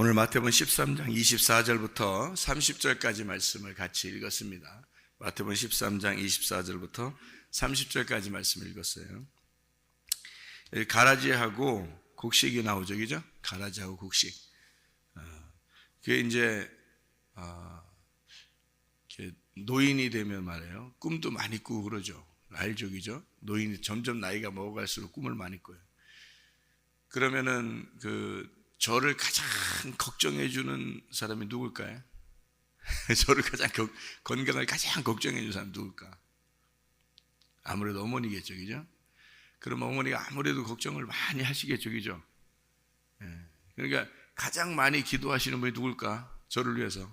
오늘 마태복음 13장 24절부터 30절까지 말씀을 같이 읽었습니다. 마태복음 13장 24절부터 30절까지 말씀을 읽었어요. 가라지하고 곡식이 나오죠, 그죠? 가라지하고 곡식. 그게 이제 노인이 되면 말이에요. 꿈도 많이 꾸고 그러죠. 알족이죠. 노인이 점점 나이가 먹어갈수록 꿈을 많이 꿔요. 그러면은 저를 가장 걱정해 주는 사람이 누굴까요? 저를 건강을 가장 걱정해 주는 사람이 누굴까? 아무래도 어머니겠죠, 그죠? 그럼 어머니가 아무래도 걱정을 많이 하시겠죠, 그죠? 그러니까 가장 많이 기도하시는 분이 누굴까? 저를 위해서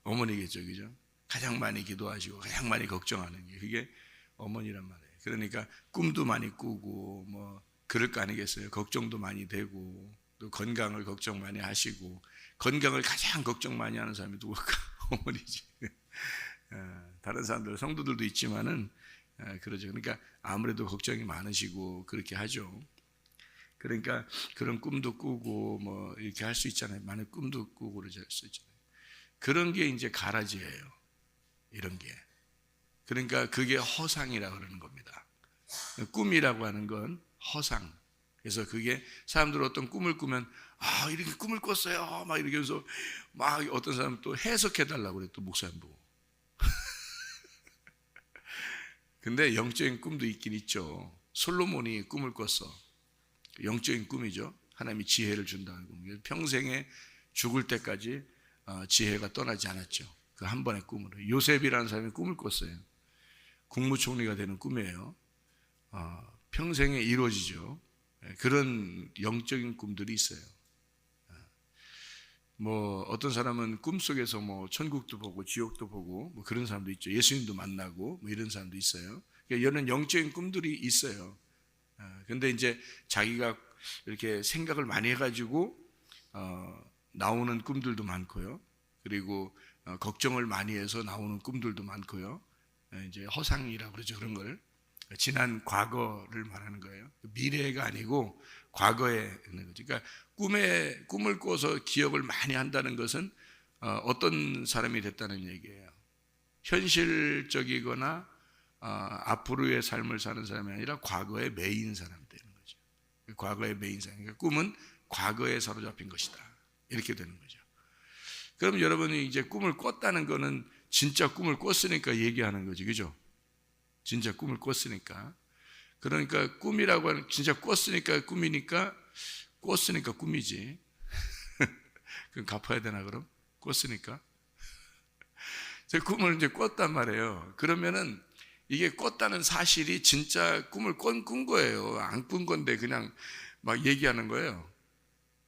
어머니겠죠, 그죠? 가장 많이 기도하시고 가장 많이 걱정하는 게 그게 어머니란 말이에요. 그러니까 꿈도 많이 꾸고 뭐 그럴 거 아니겠어요? 걱정도 많이 되고 또 건강을 걱정 많이 하시고, 건강을 가장 걱정 많이 하는 사람이 누굴까? 어머니지. 다른 사람들, 성도들도 있지만은 그러죠. 그러니까 아무래도 걱정이 많으시고 그렇게 하죠. 그러니까 그런 꿈도 꾸고 뭐 이렇게 할 수 있잖아요. 많은 꿈도 꾸고 그러지 할 수 있잖아요. 그런 게 이제 가라지예요. 이런 게. 그러니까 그게 허상이라고 그러는 겁니다. 꿈이라고 하는 건 허상. 그래서 그게 사람들 어떤 꿈을 꾸면 이렇게 꿈을 꿨어요 막 이렇게 해서 막 어떤 사람은 또 해석해 달라고 그래, 또 목사님 보고. 근데 영적인 꿈도 있긴 있죠. 솔로몬이 꿈을 꿨어. 영적인 꿈이죠. 하나님이 지혜를 준다는 꿈. 평생에 죽을 때까지 지혜가 떠나지 않았죠. 그 한 번의 꿈으로. 요셉이라는 사람이 꿈을 꿨어요. 국무총리가 되는 꿈이에요. 평생에 이루어지죠. 그런 영적인 꿈들이 있어요. 뭐 어떤 사람은 꿈속에서 뭐 천국도 보고 지옥도 보고 뭐 그런 사람도 있죠. 예수님도 만나고 뭐 이런 사람도 있어요. 그러니까 이런 영적인 꿈들이 있어요. 근데 이제 자기가 이렇게 생각을 많이 해가지고 나오는 꿈들도 많고요. 그리고 걱정을 많이 해서 나오는 꿈들도 많고요. 이제 허상이라고 그러죠. 그런 걸. 지난 과거를 말하는 거예요. 미래가 아니고 과거에 있는 거죠. 그러니까 꿈을 꿔서 기억을 많이 한다는 것은 어떤 사람이 됐다는 얘기예요. 현실적이거나 앞으로의 삶을 사는 사람이 아니라 과거에 매인 사람이 되는 거죠. 과거에 매인 사람. 그러니까 꿈은 과거에 사로잡힌 것이다. 이렇게 되는 거죠. 그럼 여러분이 이제 꿈을 꿨다는 거는 진짜 꿈을 꿨으니까 얘기하는 거죠, 그죠? 진짜 꿈을 꿨으니까. 그러니까 꿈이라고 하는, 진짜 꿨으니까 꿈이니까, 꿨으니까 꿈이지. 그럼 갚아야 되나 그럼? 꿨으니까. 제 꿈을 이제 꿨단 말이에요. 그러면은 이게 꿨다는 사실이 진짜 꿈을 꾼 거예요. 안 꾼 건데 그냥 막 얘기하는 거예요.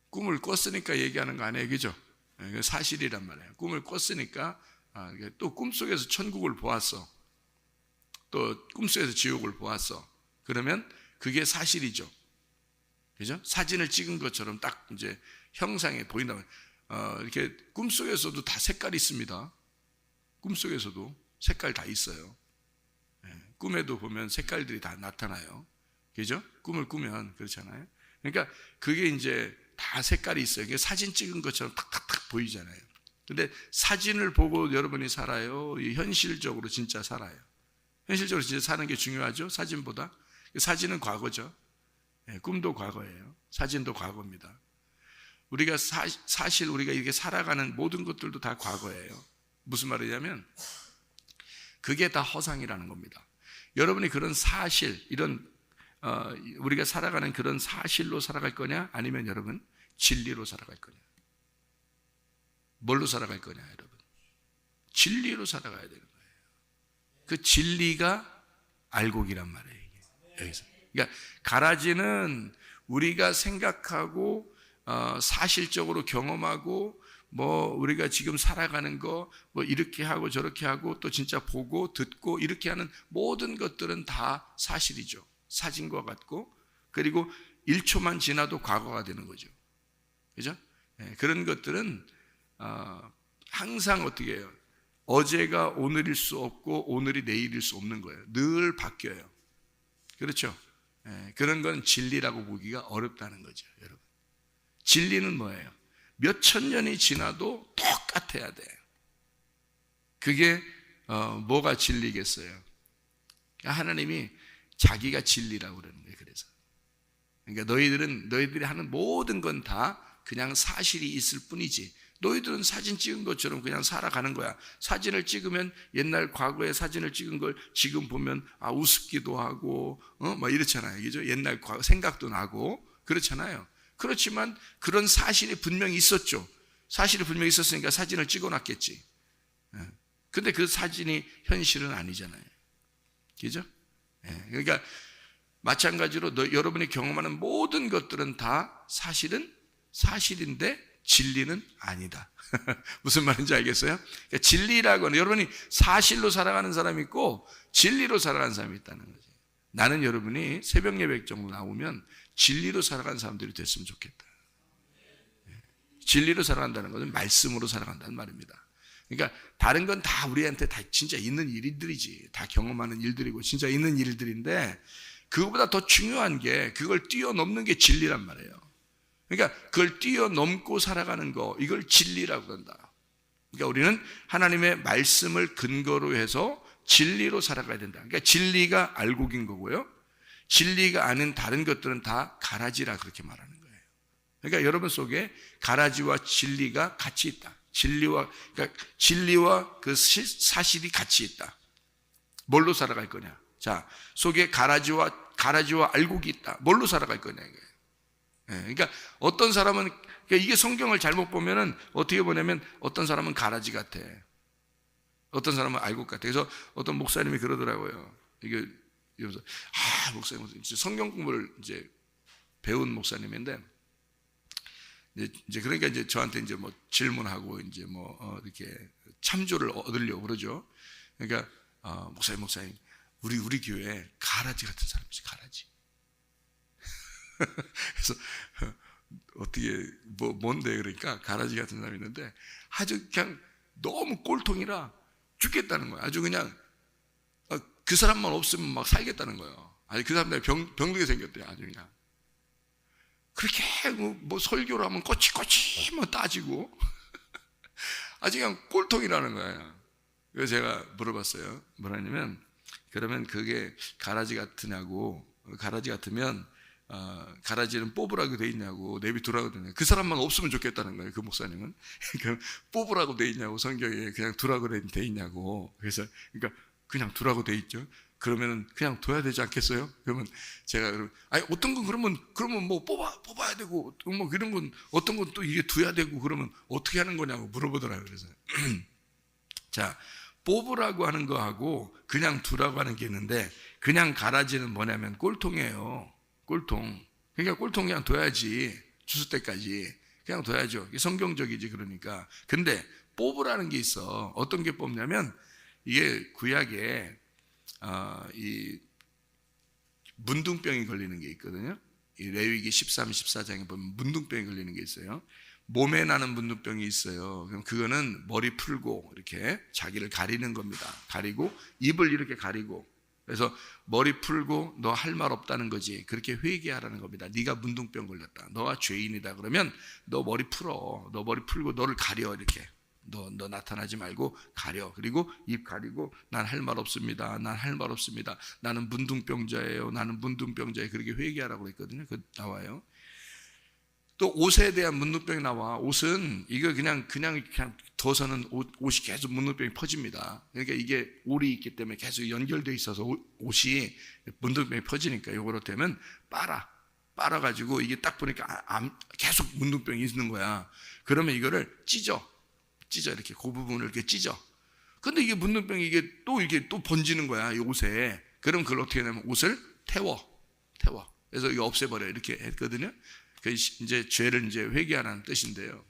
꿈을 꿨으니까 얘기하는 거 아니에요, 그죠? 사실이란 말이에요. 꿈을 꿨으니까 또 꿈속에서 천국을 보았어. 또 꿈속에서 지옥을 보았어. 그러면 그게 사실이죠. 그죠? 사진을 찍은 것처럼 딱 이제 형상에 보인다고. 이렇게 꿈속에서도 다 색깔이 있습니다. 꿈속에서도 색깔 다 있어요. 꿈에도 보면 색깔들이 다 나타나요. 그죠? 꿈을 꾸면 그렇잖아요. 그러니까 그게 이제 다 색깔이 있어요. 그게 사진 찍은 것처럼 탁탁탁 보이잖아요. 근데 사진을 보고 여러분이 살아요? 현실적으로 진짜 살아요? 현실적으로 진짜 사는 게 중요하죠? 사진보다. 사진은 과거죠. 꿈도 과거예요. 사진도 과거입니다. 우리가 사실 우리가 이렇게 살아가는 모든 것들도 다 과거예요. 무슨 말이냐면 그게 다 허상이라는 겁니다. 여러분이 그런 사실, 이런 우리가 살아가는 그런 사실로 살아갈 거냐? 아니면 여러분 진리로 살아갈 거냐? 뭘로 살아갈 거냐, 여러분? 진리로 살아가야 되는 거예요. 그 진리가 알곡이란 말이에요, 이게. 여기서. 그러니까 가라지는 우리가 생각하고 사실적으로 경험하고 뭐 우리가 지금 살아가는 거 뭐 이렇게 하고 저렇게 하고 또 진짜 보고 듣고 이렇게 하는 모든 것들은 다 사실이죠. 사진과 같고, 그리고 1초만 지나도 과거가 되는 거죠. 그죠? 그런 것들은 항상 어떻게 해요? 어제가 오늘일 수 없고 오늘이 내일일 수 없는 거예요. 늘 바뀌어요. 그렇죠? 그런 건 진리라고 보기가 어렵다는 거죠, 여러분. 진리는 뭐예요? 몇천 년이 지나도 똑같아야 돼. 그게 뭐가 진리겠어요? 하나님이 자기가 진리라고 그러는 거예요. 그래서 그러니까 너희들이 하는 모든 건 다 그냥 사실이 있을 뿐이지, 너희들은 사진 찍은 것처럼 그냥 살아가는 거야. 사진을 찍으면 옛날 과거의 사진을 찍은 걸 지금 보면 우습기도 하고 막 이렇잖아요. 그죠? 옛날 과거 생각도 나고 그렇잖아요. 그렇지만 그런 사실이 분명히 있었죠. 사실이 분명히 있었으니까 사진을 찍어놨겠지. 근데 그 사진이 현실은 아니잖아요. 그죠? 그러니까 마찬가지로 여러분이 경험하는 모든 것들은 다 사실은 사실인데 진리는 아니다. 무슨 말인지 알겠어요? 그러니까 진리라고 하는, 여러분이 사실로 살아가는 사람이 있고 진리로 살아가는 사람이 있다는 거죠. 나는 여러분이 새벽 예배 정도 나오면 진리로 살아가는 사람들이 됐으면 좋겠다. 진리로 살아간다는 것은 말씀으로 살아간다는 말입니다. 그러니까 다른 건 다 우리한테 다 진짜 있는 일들이지, 다 경험하는 일들이고 진짜 있는 일들인데, 그거보다 더 중요한 게 그걸 뛰어넘는 게 진리란 말이에요. 그러니까 그걸 뛰어넘고 살아가는 거, 이걸 진리라고 한다. 그러니까 우리는 하나님의 말씀을 근거로 해서 진리로 살아가야 된다. 그러니까 진리가 알곡인 거고요, 진리가 아닌 다른 것들은 다 가라지라 그렇게 말하는 거예요. 그러니까 여러분 속에 가라지와 진리가 같이 있다. 그러니까 진리와 그 사실이 같이 있다. 뭘로 살아갈 거냐? 자, 속에 가라지와 알곡이 있다. 뭘로 살아갈 거냐 이거예요. 그러니까 어떤 사람은, 그러니까 이게 성경을 잘못 보면은 어떻게 보냐면 어떤 사람은 가라지 같아, 어떤 사람은 알곡 같아. 그래서 어떤 목사님이 그러더라고요. 이게 이러면서 목사님 성경 공부를 이제 배운 목사님인데, 이제 그러니까 이제 저한테 이제 뭐 질문하고 이제 뭐 이렇게 참조를 얻으려고 그러죠. 그러니까 목사님 우리 교회에 가라지 같은 사람이 있어요. 가라지. 그래서 어떻게 뭔데, 그러니까 가라지 같은 사람이 있는데 아주 그냥 너무 꼴통이라 죽겠다는 거야. 아주 그냥 그 사람만 없으면 막 살겠다는 거예요. 아니 그 사람 병들게 생겼대요. 아주 그냥 그렇게 뭐 설교를 하면 꼬치꼬치 뭐 따지고 아주 그냥 꼴통이라는 거예요. 그래서 제가 물어봤어요. 뭐라냐면, 그러면 그게 가라지 같으냐고, 가라지 같으면 가라지는 뽑으라고 돼 있냐고, 내비두라고 돼 있냐고. 그 사람만 없으면 좋겠다는 거예요. 그 목사님은. 그러니까 뽑으라고 돼 있냐고, 성경에 그냥 두라고 돼 있냐고. 그래서 그러니까 그냥 두라고 돼 있죠. 그러면 그냥 둬야 되지 않겠어요? 그러면 제가 아니 어떤 건 그러면 뭐 뽑아야 되고, 뭐 이런 건 어떤 건 또 이게 둬야 되고, 그러면 어떻게 하는 거냐고 물어보더라고요. 그래서 자, 뽑으라고 하는 거하고 그냥 두라고 하는 게 있는데, 그냥 가라지는 뭐냐면 꼴통이에요. 꼴통. 그러니까 꼴통 그냥 둬야지. 주스 때까지 그냥 둬야죠. 이게 성경적이지. 그러니까. 근데 뽑으라는 게 있어. 어떤 게 뽑냐면, 이게 구약에 이 문둥병이 걸리는 게 있거든요. 이 레위기 13, 14장에 보면 문둥병이 걸리는 게 있어요. 몸에 나는 문둥병이 있어요. 그럼 그거는 머리 풀고 이렇게 자기를 가리는 겁니다. 가리고 입을 이렇게 가리고, 그래서 머리 풀고 너 할 말 없다는 거지. 그렇게 회개하라는 겁니다. 네가 문둥병 걸렸다, 너가 죄인이다. 그러면 너 머리 풀어. 너 머리 풀고 너를 가려. 이렇게 너 나타나지 말고 가려. 그리고 입 가리고 난 할 말 없습니다. 난 할 말 없습니다. 나는 문둥병자예요. 나는 문둥병자예요. 그렇게 회개하라고 그랬거든요. 그 나와요. 또 옷에 대한 문둥병이 나와. 옷은 이거 그냥 둬서는 옷이 계속 문둥병이 퍼집니다. 그러니까 이게 올이 있기 때문에 계속 연결되어 있어서 옷이 문둥병이 퍼지니까 이거로 되면 빨아가지고 이게 딱 보니까 계속 문둥병이 있는 거야. 그러면 이거를 찢어 이렇게 그 부분을 이렇게 찢어. 근데 이게 문둥병이 이게 또 번지는 거야, 이 옷에. 그럼 그걸 어떻게 하냐면 옷을 태워. 그래서 이거 없애버려. 이렇게 했거든요. 그 이제 죄를 이제 회개하라는 뜻인데요.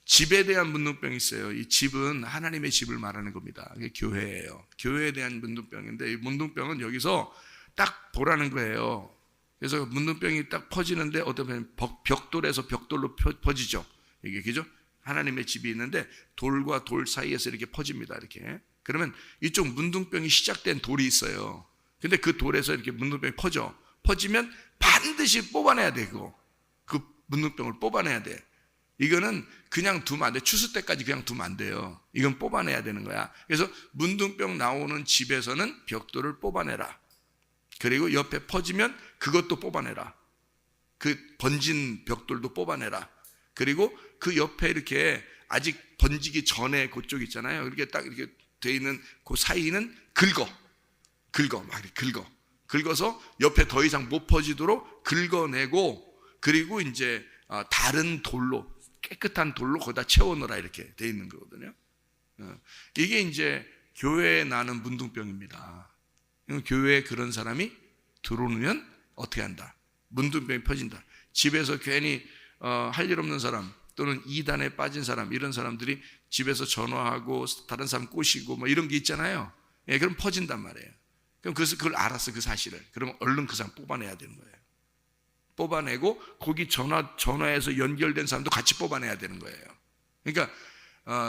집에 대한 문둥병이 있어요. 이 집은 하나님의 집을 말하는 겁니다. 이게 교회예요. 교회에 대한 문둥병인데, 이 문둥병은 여기서 딱 보라는 거예요. 그래서 문둥병이 딱 퍼지는데 어떤 벽돌에서 벽돌로 퍼지죠. 이게 그죠? 하나님의 집이 있는데 돌과 돌 사이에서 이렇게 퍼집니다. 이렇게. 그러면 이쪽 문둥병이 시작된 돌이 있어요. 근데 그 돌에서 이렇게 문둥병이 퍼지면 반드시 뽑아내야 돼. 그 문둥병을 뽑아내야 돼. 이거는 그냥 두면 안 돼. 추수 때까지 그냥 두면 안 돼요. 이건 뽑아내야 되는 거야. 그래서 문둥병 나오는 집에서는 벽돌을 뽑아내라. 그리고 옆에 퍼지면 그것도 뽑아내라. 그 번진 벽돌도 뽑아내라. 그리고 그 옆에 이렇게 아직 번지기 전에 그쪽 있잖아요. 이렇게 딱 이렇게 돼 있는 그 사이는 막 이렇게 긁어서 옆에 더 이상 못 퍼지도록 긁어내고, 그리고 이제 다른 돌로, 깨끗한 돌로 거기다 채워넣어라 이렇게 돼 있는 거거든요. 이게 이제 교회에 나는 문둥병입니다. 교회에 그런 사람이 들어오면 어떻게 한다? 문둥병이 퍼진다. 집에서 괜히 할 일 없는 사람, 또는 이단에 빠진 사람, 이런 사람들이 집에서 전화하고 다른 사람 꼬시고 뭐 이런 게 있잖아요. 예, 그럼 퍼진단 말이에요. 그럼 그걸 알았어, 그 사실을. 그럼 얼른 그 사람 뽑아내야 되는 거예요. 뽑아내고 거기 전화해서 연결된 사람도 같이 뽑아내야 되는 거예요. 그러니까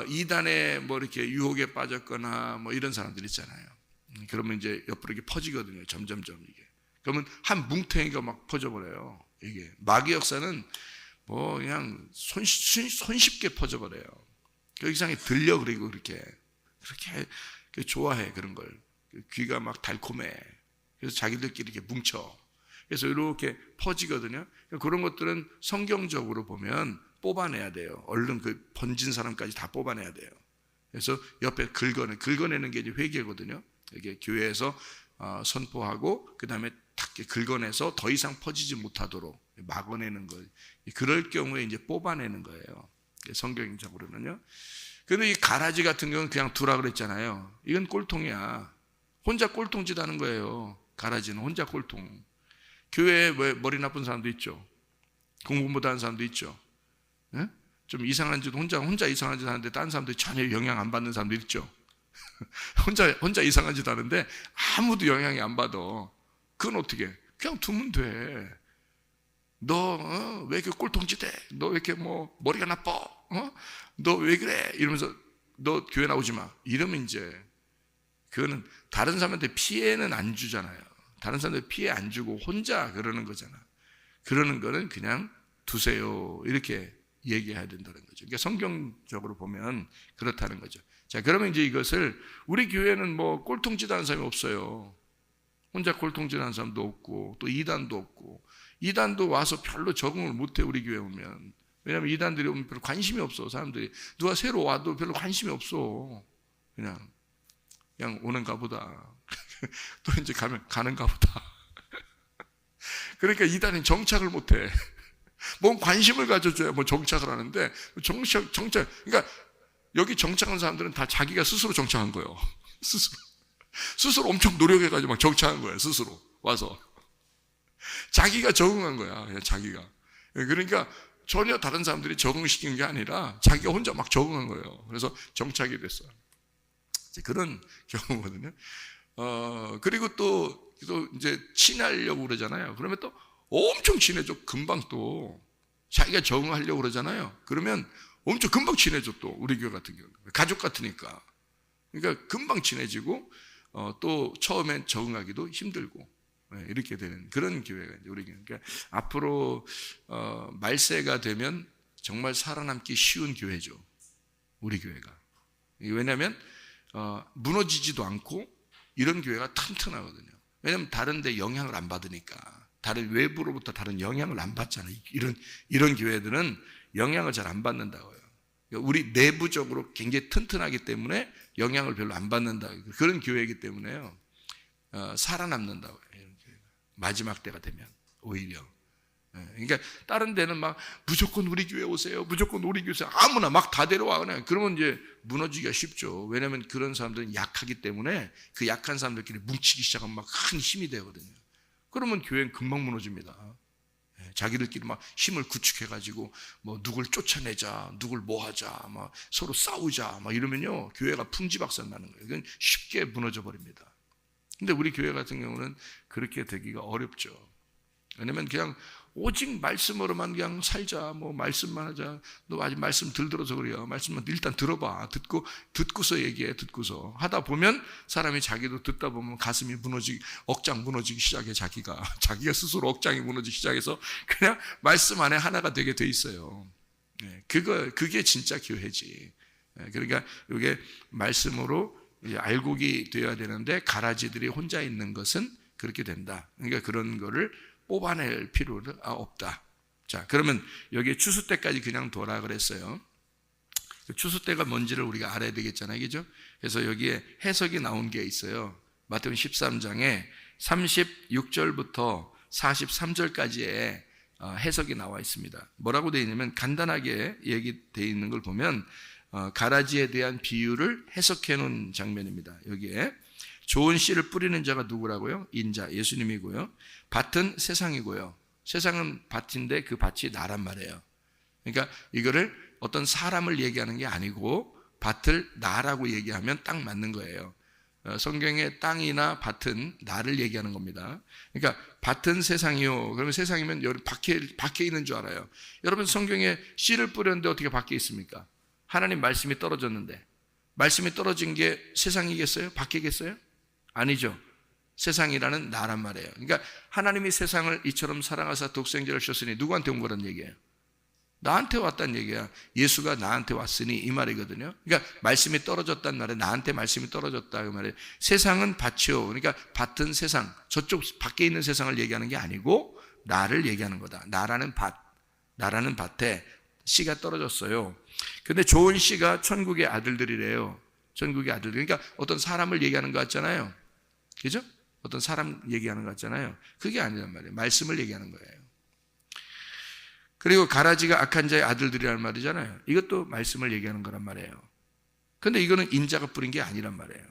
이단에 뭐 이렇게 유혹에 빠졌거나 뭐 이런 사람들 있잖아요. 그러면 이제 옆으로 이렇게 퍼지거든요. 점점점 이게. 그러면 한 뭉탱이가 막 퍼져버려요. 이게 마귀 역사는 뭐 그냥 손쉽게 퍼져버려요. 그 이상에 들려. 그리고 그렇게 좋아해. 그런 걸. 귀가 막 달콤해. 그래서 자기들끼리 이렇게 뭉쳐. 그래서 이렇게 퍼지거든요. 그런 것들은 성경적으로 보면 뽑아내야 돼요. 얼른 그 번진 사람까지 다 뽑아내야 돼요. 그래서 옆에 긁어내는 게 이제 회개거든요. 이게 교회에서 선포하고 그 다음에 탁 긁어내서 더 이상 퍼지지 못하도록 막아내는 거. 그럴 경우에 이제 뽑아내는 거예요. 성경적으로는요. 그런데 이 가라지 같은 경우는 그냥 두라 그랬잖아요. 이건 꼴통이야. 혼자 꼴통짓 하는 거예요. 가라지는 혼자 꼴통. 교회에 왜 머리 나쁜 사람도 있죠. 공부 못하는 사람도 있죠. 네? 좀 이상한 짓 혼자 이상한 짓 하는데 다른 사람들이 전혀 영향 안 받는 사람도 있죠. 혼자 이상한 짓 하는데 아무도 영향이 안 받아. 그건 어떻게 해? 그냥 두면 돼. 너 왜 이렇게 꼴통짓해? 너 왜 이렇게 뭐 머리가 나빠? 너 왜 그래? 이러면서 너 교회 나오지 마. 이러면 이제 그거는 다른 사람한테 피해는 안 주잖아요. 다른 사람한테 피해 안 주고 혼자 그러는 거잖아. 그러는 거는 그냥 두세요. 이렇게 얘기해야 된다는 거죠. 그러니까 성경적으로 보면 그렇다는 거죠. 자, 그러면 이제 이것을 우리 교회는 뭐 꼴통짓 하는 사람이 없어요. 혼자 꼴통짓 하는 사람도 없고 또 이단도 없고, 이단도 와서 별로 적응을 못해. 우리 교회 오면. 왜냐하면 이단들이 오면 별로 관심이 없어. 사람들이 누가 새로 와도 별로 관심이 없어. 그냥 오는가 보다. 또 이제 가는가 보다. 그러니까 이단은 정착을 못해. 뭔 관심을 가져줘야 뭐 정착을 하는데, 정착. 그러니까 여기 정착한 사람들은 다 자기가 스스로 정착한 거예요. 스스로 엄청 노력해가지고 막 정착한 거예요. 스스로 와서. 자기가 적응한 거야. 그냥 자기가. 그러니까 전혀 다른 사람들이 적응시킨 게 아니라 자기가 혼자 막 적응한 거예요. 그래서 정착이 됐어요. 그런 경우거든요. 그리고 또 이제 친하려고 그러잖아요. 그러면 또 엄청 친해져. 금방 또 자기가 적응하려고 그러잖아요. 그러면 엄청 금방 친해져. 또 우리 교회 같은 경우 가족 같으니까. 그러니까 금방 친해지고 또 처음엔 적응하기도 힘들고 이렇게 되는 그런 교회가 이제 우리 교회. 그러니까 앞으로 말세가 되면 정말 살아남기 쉬운 교회죠. 우리 교회가. 왜냐하면 무너지지도 않고 이런 교회가 튼튼하거든요. 왜냐하면 다른 데 영향을 안 받으니까. 다른 외부로부터 다른 영향을 안 받잖아요. 이런 교회들은 영향을 잘 안 받는다고요. 우리 내부적으로 굉장히 튼튼하기 때문에 영향을 별로 안 받는다. 그런 교회이기 때문에요. 살아남는다고요. 이런 교회가. 마지막 때가 되면 오히려. 그러니까 다른 데는 막 무조건 우리 교회 오세요. 무조건 우리 교회 오세요. 아무나 막 다 데려와. 그냥. 그러면 이제 무너지기가 쉽죠. 왜냐하면 그런 사람들은 약하기 때문에 그 약한 사람들끼리 뭉치기 시작하면 막 큰 힘이 되거든요. 그러면 교회는 금방 무너집니다. 자기들끼리 막 힘을 구축해가지고 뭐 누굴 쫓아내자, 누굴 뭐하자, 막 서로 싸우자, 막 이러면요 교회가 풍지박산 나는 거예요. 그건 쉽게 무너져 버립니다. 근데 우리 교회 같은 경우는 그렇게 되기가 어렵죠. 왜냐면 그냥 오직 말씀으로만 그냥 살자, 뭐 말씀만 하자. 너 아직 말씀 덜 들어서 그래요. 말씀만 일단 들어봐. 듣고서 얘기해. 듣고서 하다 보면 사람이 자기도 듣다 보면 가슴이 억장 무너지기 시작해. 자기가 스스로 억장이 무너지기 시작해서 그냥 말씀 안에 하나가 되게 돼 있어요. 그게 진짜 교회지. 그러니까 이게 말씀으로 이제 알곡이 되어야 되는데 가라지들이 혼자 있는 것은 그렇게 된다. 그러니까 그런 거를 뽑아낼 필요가 없다. 자, 그러면 여기 추수 때까지 그냥 둬라 그랬어요. 추수 때가 뭔지를 우리가 알아야 되겠잖아요, 그죠? 그래서 여기에 해석이 나온 게 있어요. 마태복음 13장에 36절부터 43절까지의 해석이 나와 있습니다. 뭐라고 되어 있냐면 간단하게 얘기되어 있는 걸 보면 가라지에 대한 비유를 해석해 놓은 장면입니다. 여기에 좋은 씨를 뿌리는 자가 누구라고요? 인자, 예수님이고요. 밭은 세상이고요. 세상은 밭인데 그 밭이 나란 말이에요. 그러니까 이거를 어떤 사람을 얘기하는 게 아니고 밭을 나라고 얘기하면 딱 맞는 거예요. 성경의 땅이나 밭은 나를 얘기하는 겁니다. 그러니까 밭은 세상이요. 그러면 세상이면 여러분 밖에 있는 줄 알아요. 여러분 성경에 씨를 뿌렸는데 어떻게 밖에 있습니까? 하나님 말씀이 떨어졌는데 말씀이 떨어진 게 세상이겠어요? 밖이겠어요? 아니죠. 세상이라는 나란 말이에요. 그러니까 하나님이 세상을 이처럼 사랑하사 독생자를 주셨으니 누구한테 온 거란 얘기예요? 나한테 왔다는 얘기야. 예수가 나한테 왔으니 이 말이거든요. 그러니까 말씀이 떨어졌단 말에 나한테 말씀이 떨어졌다 그 말이에요. 세상은 밭이요. 그러니까 밭은 세상, 저쪽 밖에 있는 세상을 얘기하는 게 아니고 나를 얘기하는 거다. 나라는 밭, 나라는 밭에 씨가 떨어졌어요. 근데 좋은 씨가 천국의 아들들이래요. 천국의 아들들. 그러니까 어떤 사람을 얘기하는 것 같잖아요. 그죠? 어떤 사람 얘기하는 것 같잖아요. 그게 아니란 말이에요. 말씀을 얘기하는 거예요. 그리고 가라지가 악한 자의 아들들이라는 말이잖아요. 이것도 말씀을 얘기하는 거란 말이에요. 근데 이거는 인자가 뿌린 게 아니란 말이에요.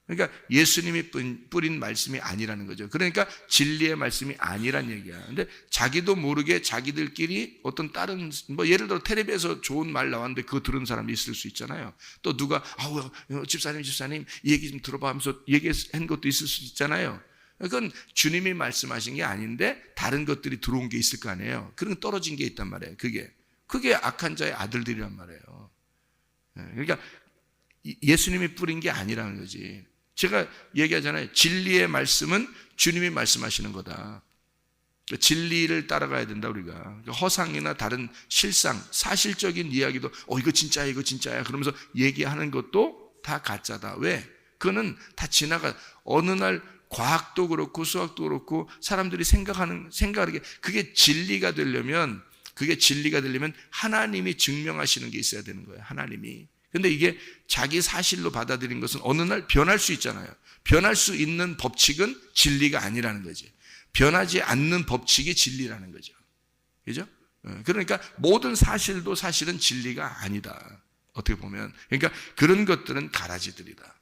그러니까 예수님이 뿌린 말씀이 아니라는 거죠. 그러니까 진리의 말씀이 아니란 얘기야. 근데 자기도 모르게 자기들끼리 어떤 다른 예를 들어 텔레비에서 좋은 말 나왔는데 그거 들은 사람이 있을 수 있잖아요. 또 누가 집사님 이 얘기 좀 들어봐 하면서 얘기한 것도 있을 수 있잖아요. 그건 주님이 말씀하신 게 아닌데 다른 것들이 들어온 게 있을 거 아니에요. 그런 떨어진 게 있단 말이에요. 그게 악한 자의 아들들이란 말이에요. 그러니까 예수님이 뿌린 게 아니라는 거지. 제가 얘기하잖아요. 진리의 말씀은 주님이 말씀하시는 거다. 진리를 따라가야 된다 우리가. 허상이나 다른 실상, 사실적인 이야기도 이거 진짜야 그러면서 얘기하는 것도 다 가짜다. 왜? 그거는 다 지나가. 어느 날 과학도 그렇고 수학도 그렇고 사람들이 생각하는 게 그게 진리가 되려면 하나님이 증명하시는 게 있어야 되는 거예요. 하나님이. 근데 이게 자기 사실로 받아들인 것은 어느 날 변할 수 있잖아요. 변할 수 있는 법칙은 진리가 아니라는 거지. 변하지 않는 법칙이 진리라는 거죠. 그죠? 그러니까 모든 사실도 사실은 진리가 아니다. 어떻게 보면. 그러니까 그런 것들은 가라지들이다.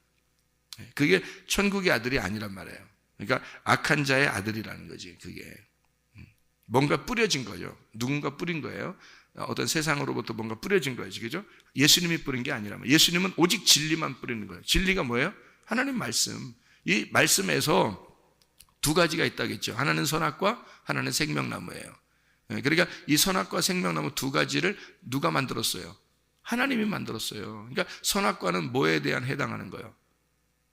그게 천국의 아들이 아니란 말이에요. 그러니까 악한 자의 아들이라는 거지. 그게 뭔가 뿌려진 거죠. 누군가 뿌린 거예요. 어떤 세상으로부터 뭔가 뿌려진 거예요. 그죠? 예수님이 뿌린 게 아니라면. 예수님은 오직 진리만 뿌리는 거예요. 진리가 뭐예요? 하나님 말씀. 이 말씀에서 두 가지가 있다겠죠. 하나는 선악과 하나는 생명나무예요. 그러니까 이 선악과 생명나무 두 가지를 누가 만들었어요? 하나님이 만들었어요. 그러니까 선악과는 뭐에 대한 해당하는 거예요?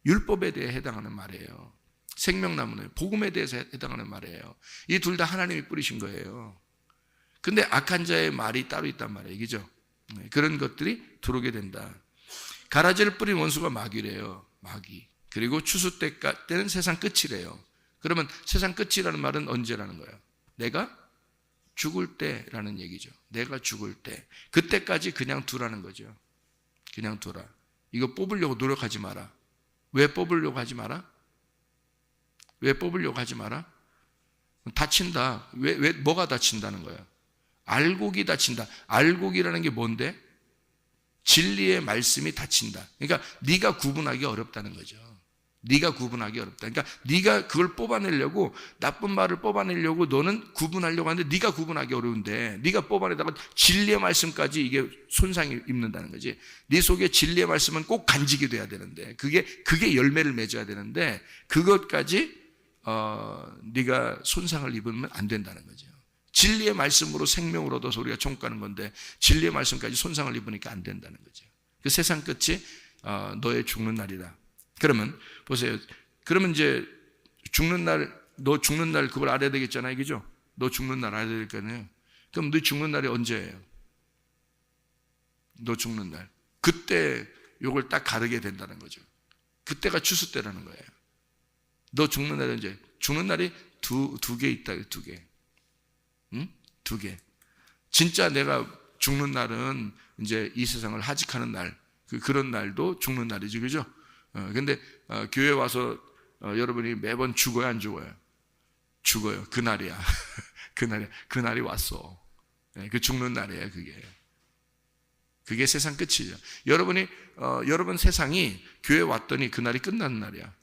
율법에 대해 해당하는 말이에요. 생명나무는 복음에 대해서 해당하는 말이에요. 이 둘 다 하나님이 뿌리신 거예요. 근데 악한 자의 말이 따로 있단 말이에요. 그죠? 그런 것들이 들어오게 된다. 가라지를 뿌린 원수가 마귀래요. 마귀. 그리고 추수 때는 세상 끝이래요. 그러면 세상 끝이라는 말은 언제라는 거예요? 내가 죽을 때라는 얘기죠. 내가 죽을 때. 그때까지 그냥 두라는 거죠. 그냥 두라. 이거 뽑으려고 노력하지 마라. 왜 뽑으려고 하지 마라? 왜 뽑으려고 하지 마라? 다친다. 왜 뭐가 다친다는 거야? 알곡이 다친다. 알곡이라는 게 뭔데? 진리의 말씀이 다친다. 그러니까 네가 구분하기 어렵다는 거죠. 네가 구분하기 어렵다. 그러니까 네가 그걸 뽑아내려고 나쁜 말을 뽑아내려고 너는 구분하려고 하는데 네가 구분하기 어려운데 네가 뽑아내다가 진리의 말씀까지 이게 손상이 입는다는 거지. 네 속에 진리의 말씀은 꼭 간직이 돼야 되는데 그게 열매를 맺어야 되는데 그것까지 네가 손상을 입으면 안 된다는 거죠. 진리의 말씀으로 생명을 얻어서 우리가 총가는 건데 진리의 말씀까지 손상을 입으니까 안 된다는 거죠. 그 세상 끝이 너의 죽는 날이다. 그러면 보세요. 그러면 이제 너 죽는 날 그걸 알아야 되겠잖아요. 그죠? 너 죽는 날 알아야 될 거 아니에요. 그럼 너 죽는 날이 언제예요? 너 죽는 날. 그때 요걸 딱 가르게 된다는 거죠. 그때가 추수 때라는 거예요. 너 죽는 날은 이제 죽는 날이 두 개 있다. 두 개. 응? 두 개. 진짜 내가 죽는 날은 이제 이 세상을 하직하는 날. 그런 날도 죽는 날이지. 그죠? 근데 교회 와서 여러분이 매번 죽어요, 안 죽어요? 죽어요. 그날이야. 그날이 왔어. 그 죽는 날이에요, 그게 세상 끝이죠. 여러분 세상이 교회 왔더니 그날이 끝나는 날이야.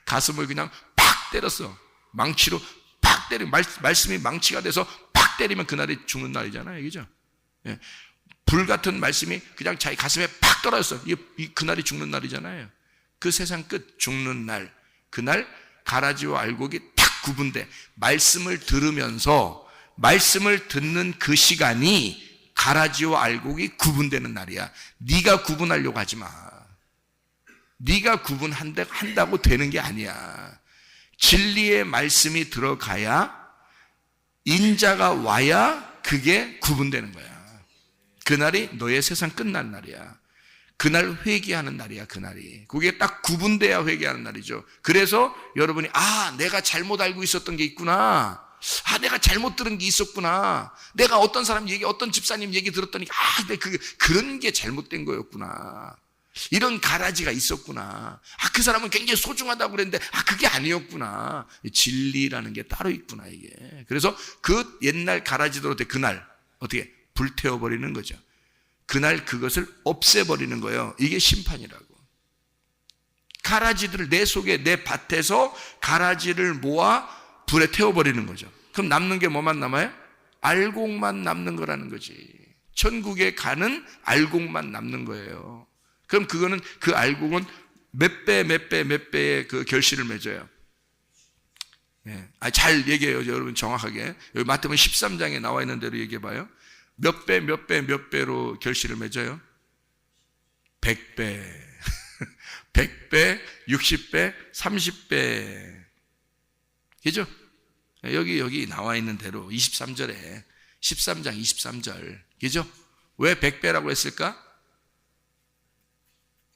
가슴을 그냥 팍 때렸어. 망치로 팍 때리면, 말씀이 망치가 돼서 팍 때리면 그날이 죽는 날이잖아요. 그죠? 불같은 말씀이 그냥 자기 가슴에 팍 떨어졌어. 그날이 죽는 날이잖아요. 그 세상 끝, 죽는 날. 그날 가라지와 알곡이 딱 구분돼. 말씀을 들으면서 말씀을 듣는 그 시간이 가라지와 알곡이 구분되는 날이야. 네가 구분하려고 하지 마. 네가 구분한다고 되는 게 아니야. 진리의 말씀이 들어가야, 인자가 와야 그게 구분되는 거야. 그날이 너의 세상 끝난 날이야. 그날 회개하는 날이야, 그날이. 그게 딱 구분돼야 회개하는 날이죠. 그래서 여러분이, 내가 잘못 알고 있었던 게 있구나. 내가 잘못 들은 게 있었구나. 내가 어떤 사람 얘기, 어떤 집사님 얘기 들었더니, 그런 게 잘못된 거였구나. 이런 가라지가 있었구나. 그 사람은 굉장히 소중하다고 그랬는데, 그게 아니었구나. 진리라는 게 따로 있구나, 이게. 그래서 그 옛날 가라지대로 그날, 어떻게? 불태워버리는 거죠. 그날 그것을 없애버리는 거예요. 이게 심판이라고. 가라지들을 내 속에, 내 밭에서 가라지를 모아 불에 태워버리는 거죠. 그럼 남는 게 뭐만 남아요? 알곡만 남는 거라는 거지. 천국에 가는 알곡만 남는 거예요. 그럼 그거는, 그 알곡은 몇 배의 그 결실을 맺어요. 잘 얘기해요, 여러분. 정확하게. 여기 마태복음 13장에 나와 있는 대로 얘기해 봐요. 몇 배로 결실을 맺어요? 100배, 100배, 60배, 30배. 그죠? 여기 나와 있는 대로 23절에 13장 23절. 그죠? 왜 100배라고 했을까?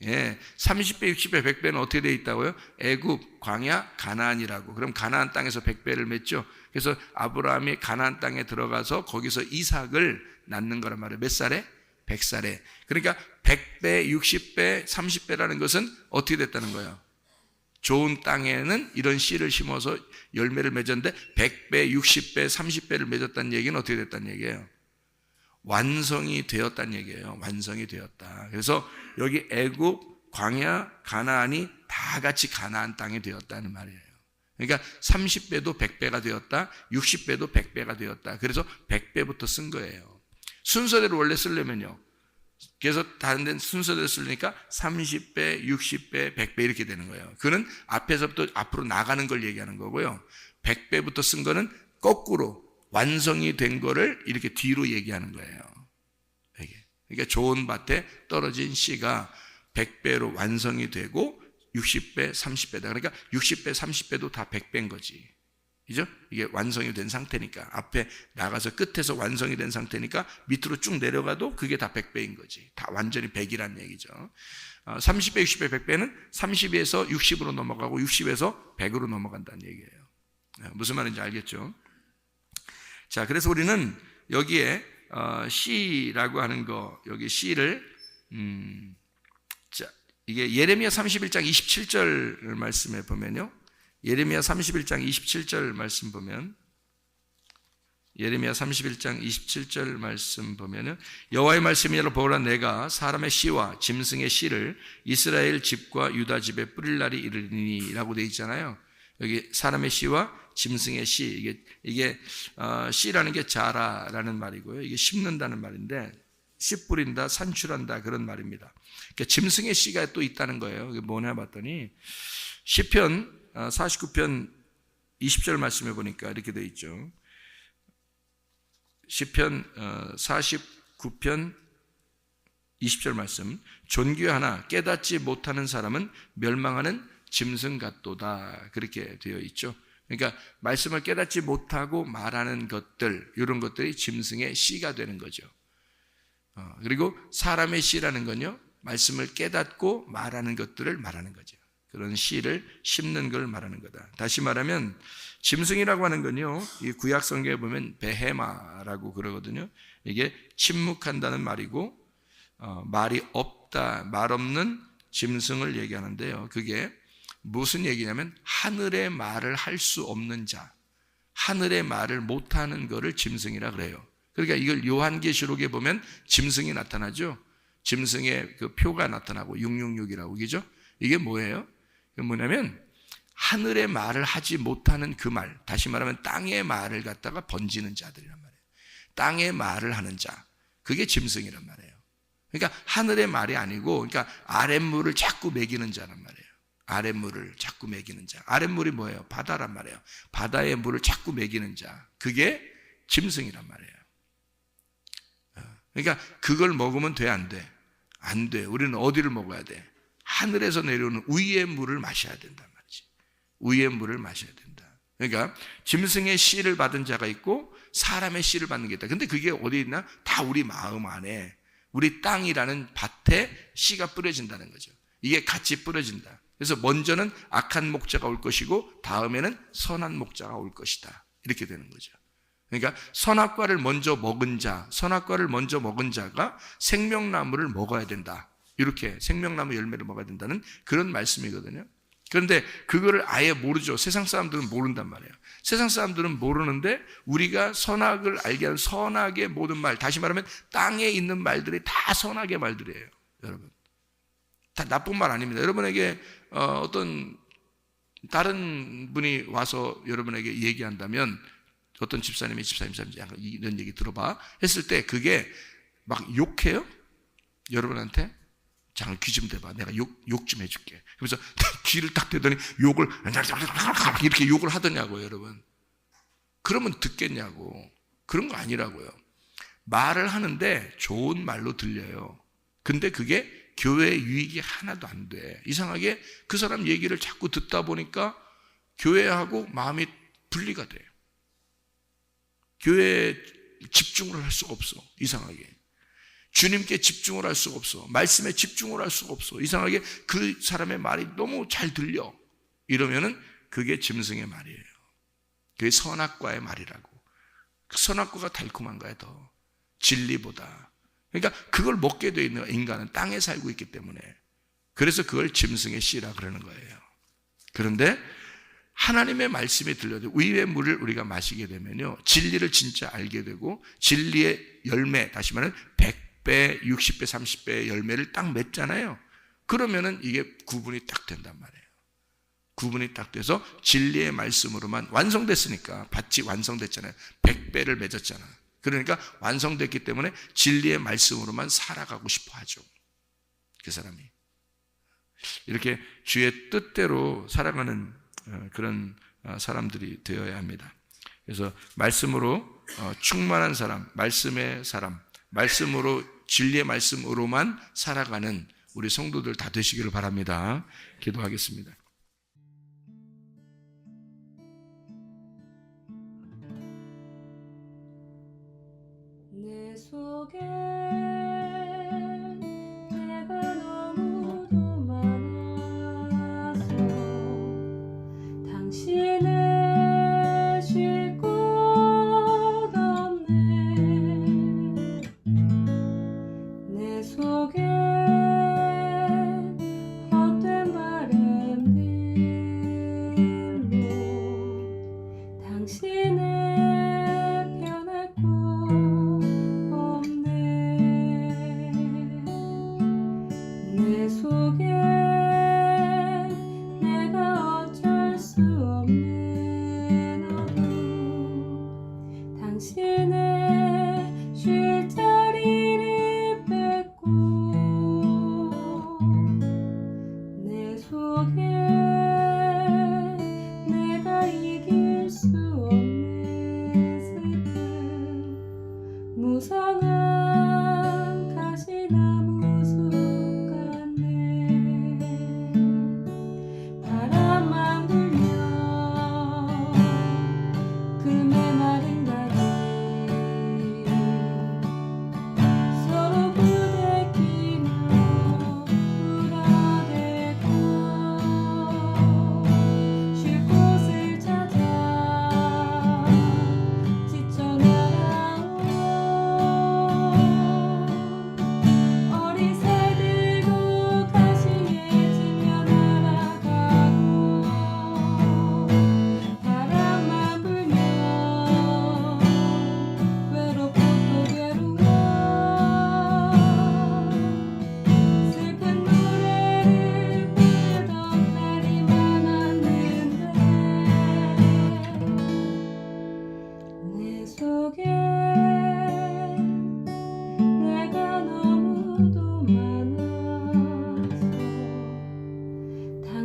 30배, 60배, 100배는 어떻게 되어 있다고요? 애굽, 광야, 가나안이라고. 그럼 가나안 땅에서 100배를 맺죠. 그래서 아브라함이 가나안 땅에 들어가서 거기서 이삭을 낳는 거란 말이에요. 몇 살에? 100살에. 그러니까 100배, 60배, 30배라는 것은 어떻게 됐다는 거예요? 좋은 땅에는 이런 씨를 심어서 열매를 맺었는데 100배, 60배, 30배를 맺었다는 얘기는 어떻게 됐다는 얘기예요? 완성이 되었다는 얘기예요. 완성이 되었다. 그래서 여기 애굽, 광야, 가나안이 다 같이 가나안 땅이 되었다는 말이에요. 그러니까 30배도 100배가 되었다. 60배도 100배가 되었다. 그래서 100배부터 쓴 거예요. 순서대로 원래 쓰려면요. 그래서 다른 데는 순서대로 쓰려니까 30배, 60배, 100배 이렇게 되는 거예요. 그거는 앞에서부터 앞으로 나가는 걸 얘기하는 거고요. 100배부터 쓴 거는 거꾸로 완성이 된 거를 이렇게 뒤로 얘기하는 거예요. 그러니까 좋은 밭에 떨어진 씨가 100배로 완성이 되고 60배, 30배다. 그러니까 60배, 30배도 다 100배인 거지. 그죠? 이게 완성이 된 상태니까. 앞에 나가서 끝에서 완성이 된 상태니까 밑으로 쭉 내려가도 그게 다 100배인 거지. 다 완전히 100이라는 얘기죠. 30배, 60배, 100배는 30에서 60으로 넘어가고 60에서 100으로 넘어간다는 얘기예요. 무슨 말인지 알겠죠? 자, 그래서 우리는 여기에 씨라고 하는 거, 여기 씨를 자, 이게 예레미야 31장 27절 말씀에 보면요. 예레미야 31장 27절 말씀 보면, 예레미야 31장 27절 말씀 보면은, 여호와의 말씀이라 보라, 내가 사람의 씨와 짐승의 씨를 이스라엘 집과 유다 집에 뿌릴 날이 이르리니라고 되어 있잖아요. 여기 사람의 씨와 짐승의 씨, 이게 씨라는 게 자라라는 말이고요. 이게 심는다는 말인데, 씨 뿌린다, 산출한다, 그런 말입니다. 그러니까 짐승의 씨가 또 있다는 거예요. 이게 뭐냐 봤더니 시편 49편 20절 말씀해 보니까 이렇게 되어 있죠. 시편 49편 20절 말씀, 존귀하나 깨닫지 못하는 사람은 멸망하는 짐승 같도다, 그렇게 되어 있죠. 그러니까 말씀을 깨닫지 못하고 말하는 것들, 이런 것들이 짐승의 씨가 되는 거죠. 그리고 사람의 씨라는 건요, 말씀을 깨닫고 말하는 것들을 말하는 거죠. 그런 씨를 심는 걸 말하는 거다. 다시 말하면 짐승이라고 하는 건요, 이 구약 성경에 보면 베헤마라고 그러거든요. 이게 침묵한다는 말이고, 말이 없다, 말 없는 짐승을 얘기하는데요. 그게 무슨 얘기냐면 하늘의 말을 할 수 없는 자, 하늘의 말을 못하는 거를 짐승이라 그래요. 그러니까 이걸 요한계시록에 보면 짐승이 나타나죠. 짐승의 그 표가 나타나고 666이라고, 그죠? 이게 뭐예요? 이게 뭐냐면 하늘의 말을 하지 못하는 그 말, 다시 말하면 땅의 말을 갖다가 번지는 자들이란 말이에요. 땅의 말을 하는 자, 그게 짐승이란 말이에요. 그러니까 하늘의 말이 아니고, 그러니까 아랫물을 자꾸 먹이는 자란 말이에요. 아랫물을 자꾸 먹이는 자. 아랫물이 뭐예요? 바다란 말이에요. 바다의 물을 자꾸 먹이는 자, 그게 짐승이란 말이에요. 그러니까 그걸 먹으면 돼, 안 돼? 안 돼. 우리는 어디를 먹어야 돼? 하늘에서 내려오는 위의 물을 마셔야 된단 말이지. 위의 물을 마셔야 된다. 그러니까 짐승의 씨를 받은 자가 있고 사람의 씨를 받는 게 있다. 근데 그게 어디 있나? 다 우리 마음 안에, 우리 땅이라는 밭에 씨가 뿌려진다는 거죠. 이게 같이 뿌려진다. 그래서 먼저는 악한 목자가 올 것이고 다음에는 선한 목자가 올 것이다. 이렇게 되는 거죠. 그러니까 선악과를 먼저 먹은 자, 선악과를 먼저 먹은 자가 생명나무를 먹어야 된다. 이렇게 생명나무 열매를 먹어야 된다는 그런 말씀이거든요. 그런데 그거를 아예 모르죠. 세상 사람들은 모른단 말이에요. 세상 사람들은 모르는데 우리가 선악을 알게 하는 선악의 모든 말, 다시 말하면 땅에 있는 말들이 다 선악의 말들이에요. 여러분, 다 나쁜 말 아닙니다. 여러분에게 어떤 다른 분이 와서 여러분에게 얘기한다면, 어떤 집사님이 약간 이런 얘기 들어봐 했을 때 그게 막 욕해요? 여러분한테? 잠깐 귀 좀 대봐. 내가 욕 좀 해줄게. 그래서 귀를 딱 대더니 욕을 이렇게 욕을 하더냐고요, 여러분. 그러면 듣겠냐고. 그런 거 아니라고요. 말을 하는데 좋은 말로 들려요. 근데 그게 교회의 유익이 하나도 안 돼. 이상하게 그 사람 얘기를 자꾸 듣다 보니까 교회하고 마음이 분리가 돼요. 교회에 집중을 할 수가 없어. 이상하게. 주님께 집중을 할 수가 없어. 말씀에 집중을 할 수가 없어. 이상하게 그 사람의 말이 너무 잘 들려. 이러면은 그게 짐승의 말이에요. 그게 선악과의 말이라고. 그 선악과가 달콤한가요, 더? 진리보다. 그러니까 그걸 먹게 돼 있는 인간은 땅에 살고 있기 때문에, 그래서 그걸 짐승의 씨라 그러는 거예요. 그런데 하나님의 말씀이 들려도 의의 물을 우리가 마시게 되면요, 진리를 진짜 알게 되고 진리의 열매, 다시 말하면 100배, 60배, 30배의 열매를 딱 맺잖아요. 그러면은 이게 구분이 딱 된단 말이에요. 구분이 딱 돼서 진리의 말씀으로만 완성됐으니까, 밭이 완성됐잖아요. 100배를 맺었잖아. 그러니까 완성됐기 때문에 진리의 말씀으로만 살아가고 싶어 하죠. 그 사람이. 이렇게 주의 뜻대로 살아가는 그런 사람들이 되어야 합니다. 그래서 말씀으로 충만한 사람, 말씀의 사람, 말씀으로, 진리의 말씀으로만 살아가는 우리 성도들 다 되시기를 바랍니다. 기도하겠습니다. 내 속에 내가 너무도 많아서 당신을 쉴 곳 없네. 내 속에 헛된 바램들로 당신을 내 속에 내가 어쩔 수 없는 어둠, 당신의 쉴 자리를 뺏고 내 속에 내가 이길 수 없는 슬픔, 무성한 가시나무 바람만 불면 그 메마른 가지 서로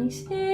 당신